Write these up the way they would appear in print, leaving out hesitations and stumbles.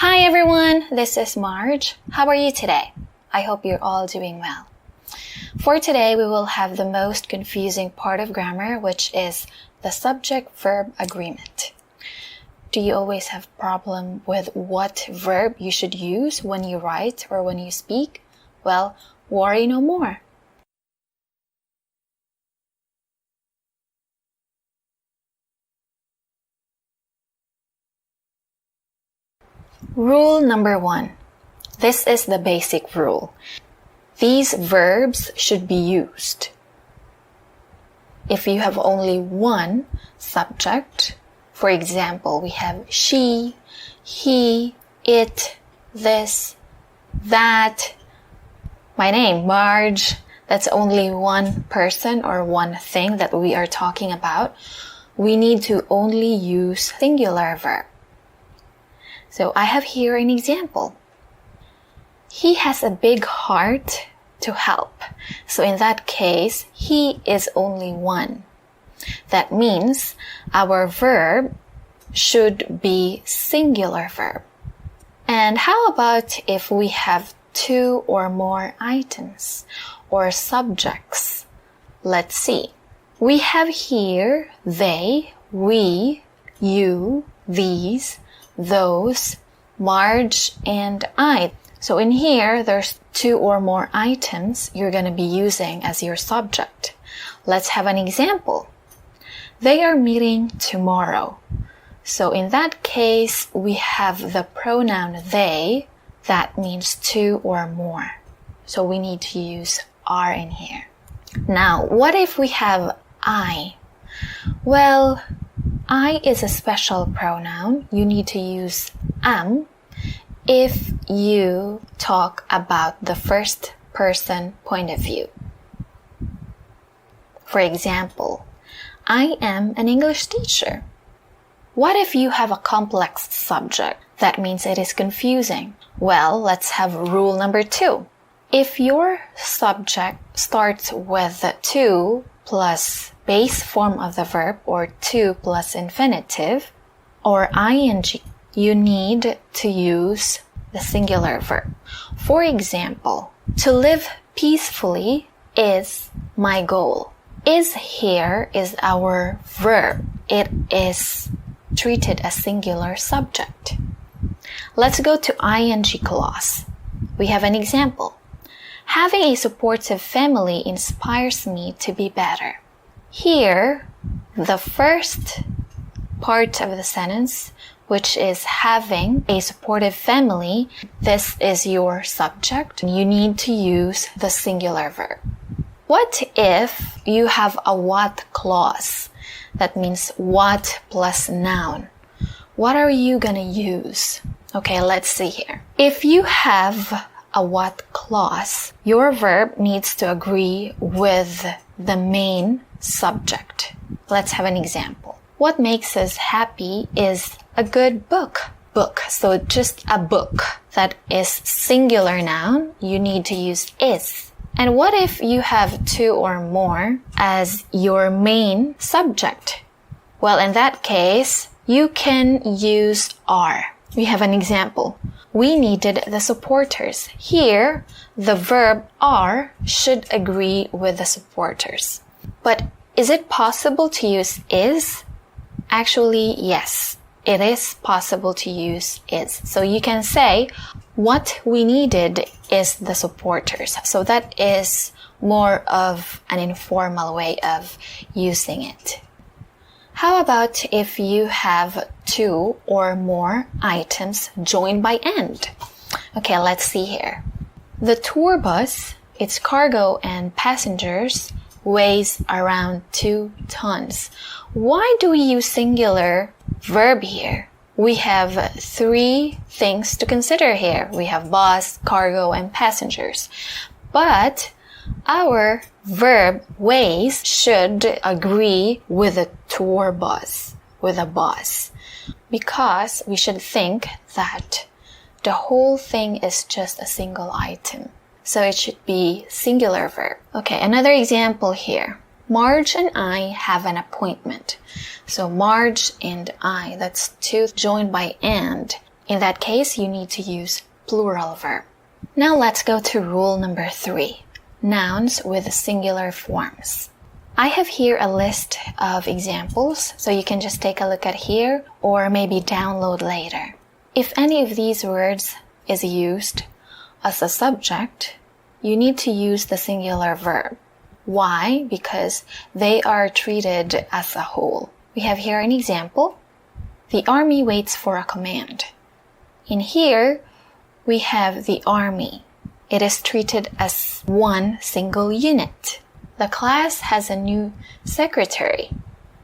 Hi everyone, this is Marge. How are you today? I hope you're all doing well. For today, we will have the most confusing part of grammar, which is the subject-verb agreement. Do you always have a problem with what verb you should use when you write or when you speak? Well, worry no more. Rule number 1. This is the basic rule. These verbs should be used. If you have only one subject, for example, we have she, he, it, this, that, my name, Marge, that's only one person or one thing that we are talking about. We need to only use singular verb. So I have here an example. He has a big heart to help. So in that case, he is only one. That means our verb should be singular verb. And how about if we have two or more items or subjects? Let's see. We have here they, we, you, these, those, Marge, and I. So in here, there's two or more items you're going to be using as your subject. Let's have an example. They are meeting tomorrow. So in that case, we have the pronoun they. That means two or more. So we need to use are in here. Now, what if we have I? Well, I is a special pronoun. You need to use am if you talk about the first person point of view. For example, I am an English teacher. What if you have a complex subject? That means it is confusing. Well, let's have rule number 2. If your subject starts with 2 plus base form of the verb or 2 plus infinitive or ing, you need to use the singular verb. For example, to live peacefully is my goal. Is here is our verb. It is treated as singular subject. Let's go to ing clause. We have an example. Having a supportive family inspires me to be better. Here, the first part of the sentence, which is having a supportive family, this is your subject. You need to use the singular verb. What if you have a what clause? That means what plus noun. What are you gonna use? Okay, let's see here. If you have a what clause, your verb needs to agree with the main subject. Let's have an example. What makes us happy is a good book. Book. So just a book. That is singular noun. You need to use is. And what if you have 2 or more as your main subject? Well, in that case, you can use are. We have an example. We needed the supporters. Here, the verb are should agree with the supporters. But is it possible to use is? Actually, yes, it is possible to use is. So you can say, what we needed is the supporters. So that is more of an informal way of using it. How about if you have 2 or more items joined by and? Okay, let's see here. The tour bus, its cargo and passengers, weighs around 2 tons. Why do we use singular verb here? We have 3 things to consider here. We have bus, cargo, and passengers. But our verb weighs should agree with the tour bus, with a bus, because we should think that the whole thing is just a single item. So it should be singular verb. Okay, another example here. Marge and I have an appointment. So Marge and I, that's 2 joined by and. In that case, you need to use plural verb. Now let's go to rule number 3, nouns with singular forms. I have here a list of examples, so you can just take a look at here or maybe download later. If any of these words is used as a subject, you need to use the singular verb. Why? Because they are treated as a whole. We have here an example. The army waits for a command. In here, we have the army. It is treated as one single unit. The class has a new secretary.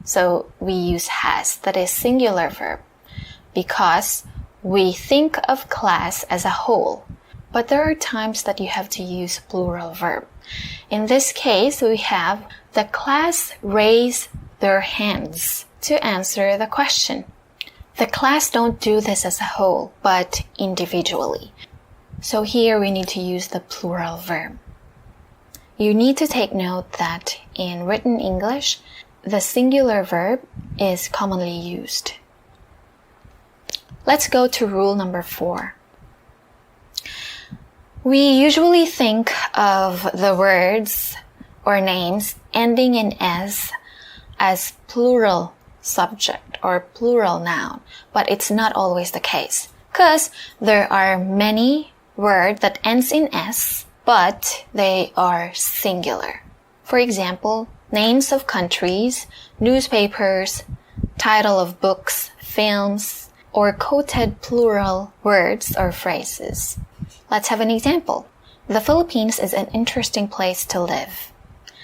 So we use has, that is singular verb, because we think of class as a whole. But there are times that you have to use plural verb. In this case, we have the class raise their hands to answer the question. The class don't do this as a whole, but individually. So here we need to use the plural verb. You need to take note that in written English, the singular verb is commonly used. Let's go to rule number 4. We usually think of the words or names ending in s as plural subject or plural noun, but it's not always the case, because there are many words that ends in s, but they are singular. For example, names of countries, newspapers, title of books, films, or quoted plural words or phrases. Let's have an example. The Philippines is an interesting place to live.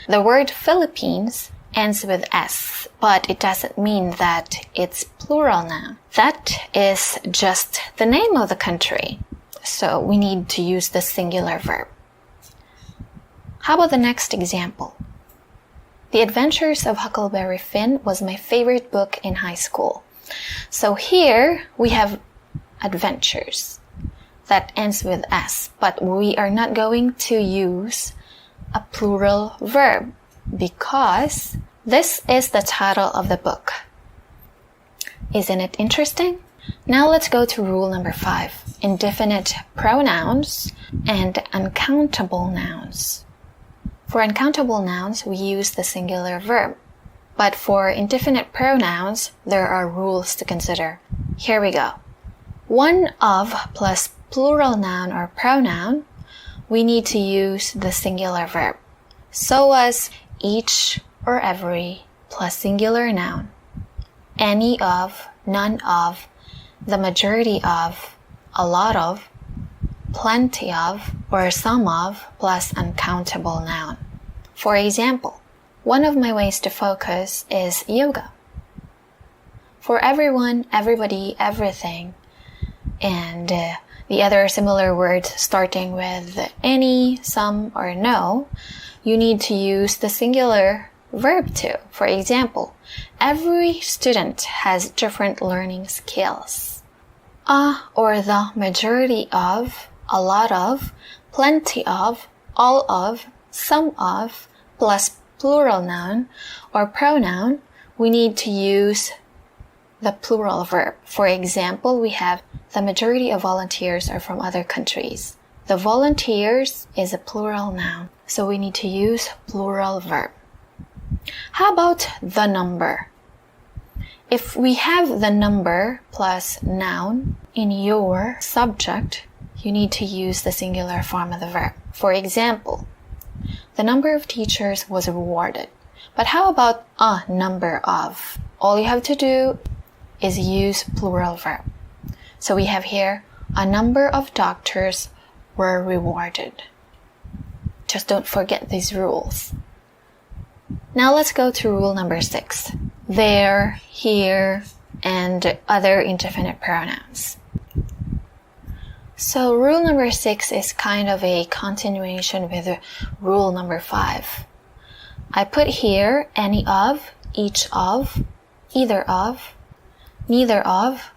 The word Philippines ends with s, but it doesn't mean that it's plural noun. That is just the name of the country. So we need to use the singular verb. How about the next example? The Adventures of Huckleberry Finn was my favorite book in high school. So here we have adventures. That ends with s, but we are not going to use a plural verb because this is the title of the book. Isn't it interesting? Now let's go to rule number 5, indefinite pronouns and uncountable nouns. For uncountable nouns, we use the singular verb. But for indefinite pronouns, there are rules to consider. Here we go. One of plus plural noun or pronoun, we need to use the singular verb. So as each or every plus singular noun. Any of, none of, the majority of, a lot of, plenty of, or some of, plus uncountable noun. For example, one of my ways to focus is yoga. For everyone, everybody, everything, and the other similar words starting with any, some, or no, you need to use the singular verb too. For example, every student has different learning skills. A or the majority of, a lot of, plenty of, all of, some of, plus plural noun or pronoun, we need to use the plural verb. For example, we have the majority of volunteers are from other countries. The volunteers is a plural noun, so we need to use plural verb. How about the number? If we have the number plus noun in your subject, you need to use the singular form of the verb. For example, the number of teachers was rewarded. But how about a number of? All you have to do is use plural verb. So we have here, a number of doctors were rewarded. Just don't forget these rules. Now let's go to rule number 6. There, here, and other indefinite pronouns. So rule number 6 is kind of a continuation with rule number 5. I put here any of, each of, either of, neither of,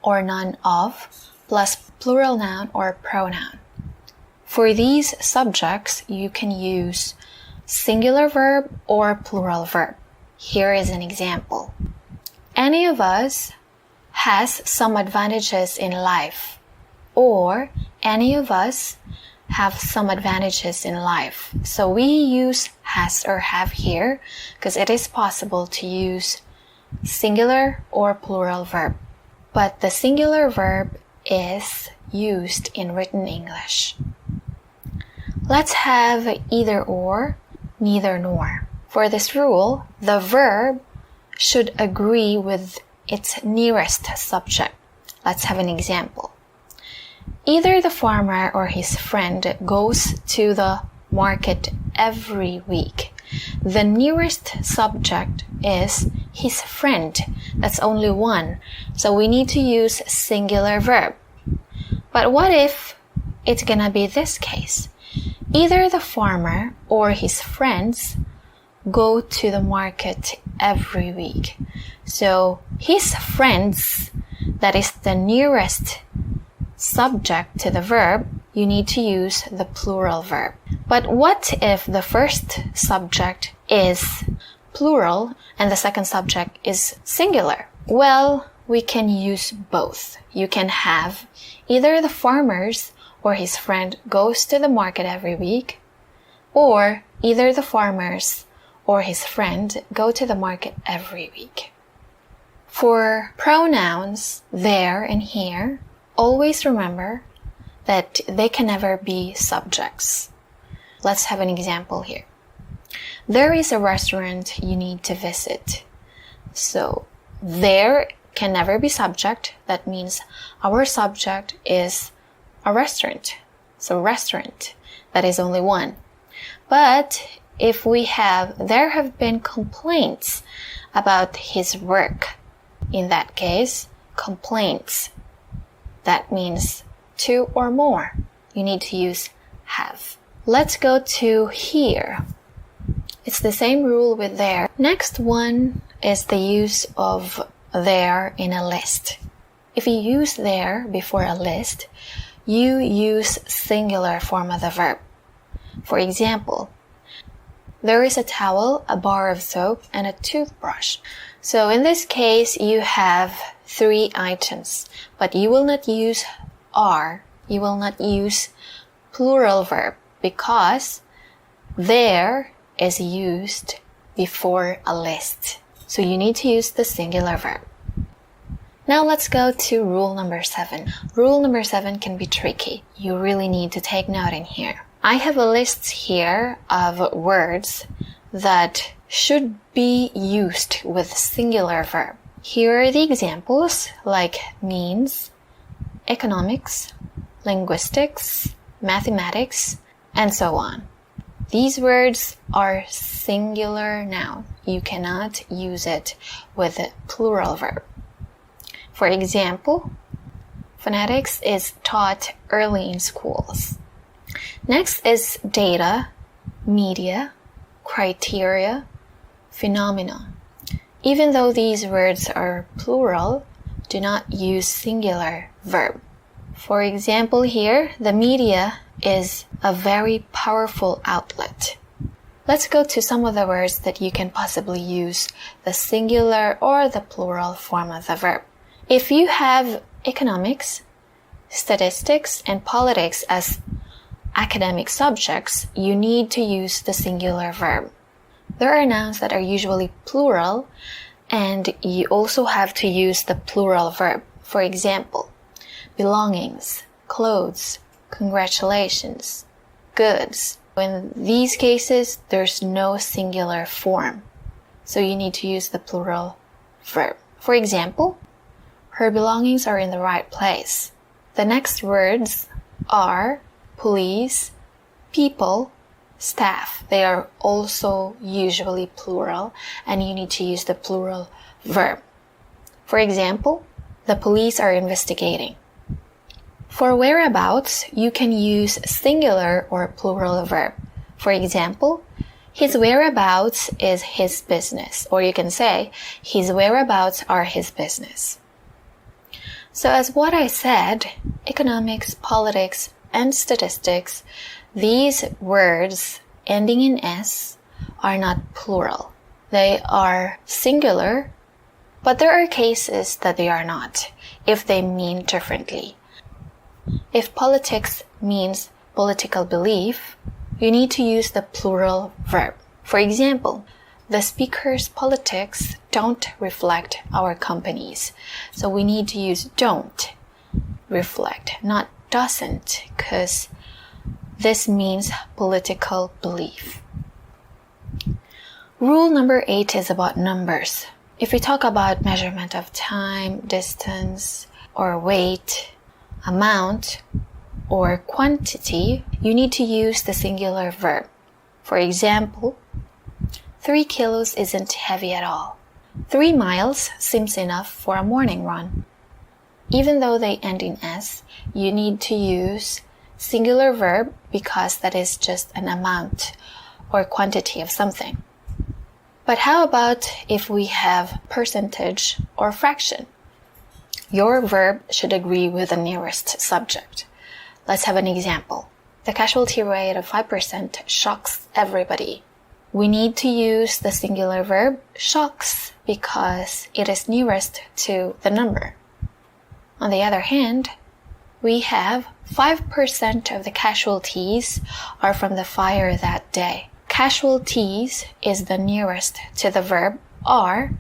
or none of, plus plural noun or pronoun. For these subjects, you can use singular verb or plural verb. Here is an example. Any of us has some advantages in life, or any of us have some advantages in life. So we use has or have here because it is possible to use singular or plural verb. But the singular verb is used in written English. Let's have either or, neither nor. For this rule, the verb should agree with its nearest subject. Let's have an example. Either the farmer or his friend goes to the market every week. The nearest subject is his friend. That's only one. So we need to use singular verb. But what if it's gonna be this case? Either the farmer or his friends go to the market every week. So his friends, that is the nearest subject to the verb, you need to use the plural verb. But what if the first subject is plural and the second subject is singular? Well, we can use both. You can have either the farmer's or his friend goes to the market every week, or either the farmer's or his friend go to the market every week. For pronouns there and here, always remember that they can never be subjects. Let's have an example here. There is a restaurant you need to visit. So there can never be subject. That means our subject is a restaurant. So restaurant, that is only one. But if we have, there have been complaints about his work. In that case, complaints. That means two or more. You need to use have. Let's go to here. It's the same rule with there. Next one is the use of there in a list. If you use there before a list, you use singular form of the verb. For example, there is a towel, a bar of soap, and a toothbrush. So in this case, you have 3 items, but you will not use are. You will not use plural verb because there is used before a list. So you need to use the singular verb. Now let's go to rule number 7. Rule number 7 can be tricky. You really need to take note in here. I have a list here of words that should be used with singular verb. Here are the examples like means, economics, linguistics, mathematics, and so on. These words are singular noun. You cannot use it with a plural verb. For example, phonetics is taught early in schools. Next is data, media, criteria, phenomena. Even though these words are plural, do not use singular verb. For example here, the media is a very powerful outlet. Let's go to some of the words that you can possibly use the singular or the plural form of the verb. If you have economics, statistics, and politics as academic subjects, you need to use the singular verb. There are nouns that are usually plural, and you also have to use the plural verb. For example, belongings, clothes, congratulations, goods. In these cases, there's no singular form, so you need to use the plural verb. For example, her belongings are in the right place. The next words are police, people, staff. They are also usually plural, and you need to use the plural verb. For example, the police are investigating. For whereabouts, you can use singular or plural verb. For example, his whereabouts is his business, or you can say his whereabouts are his business. So as what I said, economics, politics, and statistics, these words ending in S are not plural. They are singular, But there are cases that they are not, if they mean differently. If politics means political belief, you need to use the plural verb. For example, the speaker's politics don't reflect our company's. So we need to use don't reflect, not doesn't, because this means political belief. Rule number 8 is about numbers. If we talk about measurement of time, distance, or weight, amount, or quantity, you need to use the singular verb. For example, 3 kilos isn't heavy at all. 3 miles seems enough for a morning run. Even though they end in S, you need to use singular verb because that is just an amount or quantity of something. But how about if we have percentage or fraction? Your verb should agree with the nearest subject. Let's have an example. The casualty rate of 5% shocks everybody. We need to use the singular verb shocks because it is nearest to the number. On the other hand, we have 5% of the casualties are from the fire that day. Casualties is the nearest to the verb are,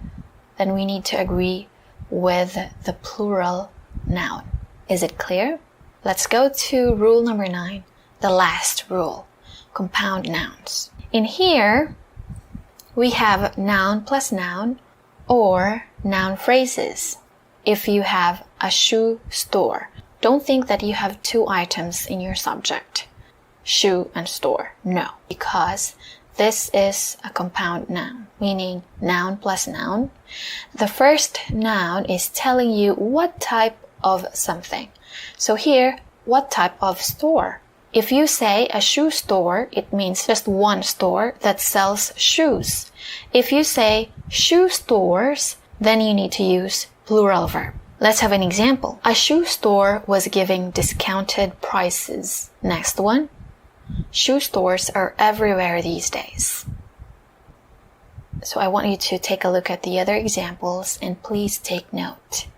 then we need to agree with the plural noun. Is it clear? Let's go to rule number 9, the last rule, compound nouns. In here, we have noun plus noun or noun phrases. If you have a shoe store, don't think that you have 2 items in your subject, shoe and store. No, because this is a compound noun, meaning noun plus noun. The first noun is telling you what type of something. So here, what type of store? If you say a shoe store, it means just one store that sells shoes. If you say shoe stores, then you need to use plural verb. Let's have an example. A shoe store was giving discounted prices. Next one. Shoe stores are everywhere these days. So I want you to take a look at the other examples and please take note.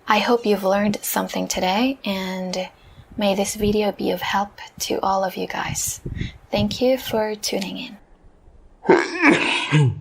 I hope you've learned something today and may this video be of help to all of you guys. Thank you for tuning in.